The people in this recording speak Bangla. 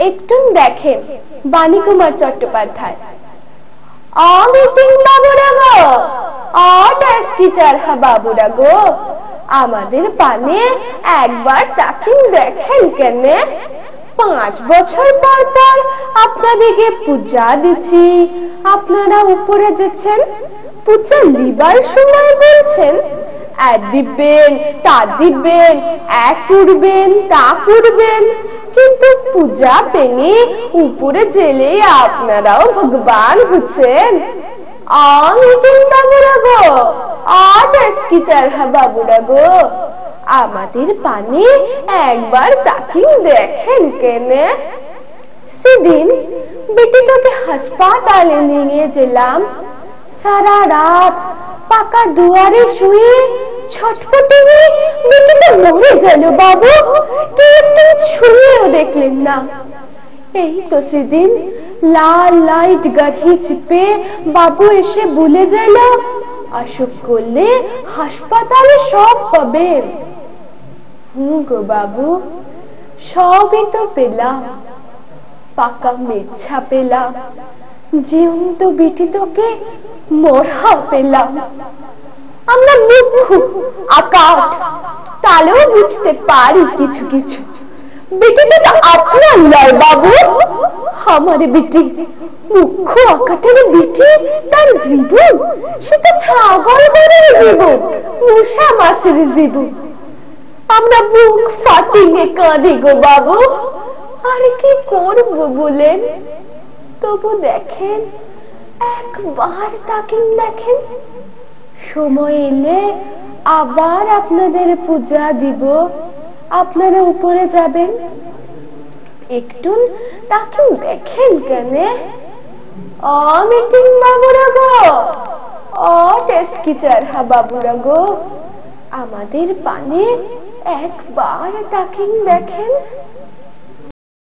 একটু দেখেন বাণীকুমার চট্টোপাধ্যায়। মিটিং বাবুরা গো, টেস্ট টিচার বাবুরা গো, আমাদের পানে একবার তাকিয়ে দেখেন কেন? 5 বছর পর পর আপনাদেরকে পূজা দিচ্ছি, আপনারা উপরে যাচ্ছেন, পূজা লিবার সময় বলছেন দিবেন তা দিবেন, করবেন তা করবেন, কিন্তু পূজা পেনি উপরে গেলে আপনারাও ভগবান হচ্ছেন। মিটিং বাবুরা গো, টিচার বাবুরা গো, আমাদের পানে একবার তাকিয়ে দেখেন কেন? সেদিন বেটিটাকে হাসপাতালে নিয়ে গেলাম, সারা রাত পাকা দুয়ারে শুয়ে ছটফটে বেটিটা মরে গেল বাবু, একটু ছুঁয়েও দেখলেন না। এই তো সেদিন লাল লাইট গাড়ি চিপে বাবু এসে বলে গেল, অসুখ করলে হাসপাতালে সব পাবেন। গো বাবু, সবই তো পেলাম, পাকা মেচ্ছা পেলাম, জীবন্ত বেটিটাকে মরা পেলাম। আমরা মূর্খ আকাট, তাহলেও বুঝতে পারি কিছু কিছু। বেটিটা তো আপনার নয় বাবু, আমার বেটি, মুখ্য আকাটের বেটি, তার জীবন সেটা ছাগল গরুর জীবন, মশা মাছের জীবন। আমরা বুক ফাটিয়ে কাঁদি গো বাবু, আর কি করবো বলেন? তবু দেখেন, একবার তাকে দেখেন, সময় এলে আবার আপনাদের পূজা দিব, আপনারা উপরে যাবেন। একটু তাকে দেখেন কেন? মিটিং বাবুরা গো, টেস্ট টিচার বাবুরা গো, আমাদের পানে একবার তাকে দেখেন।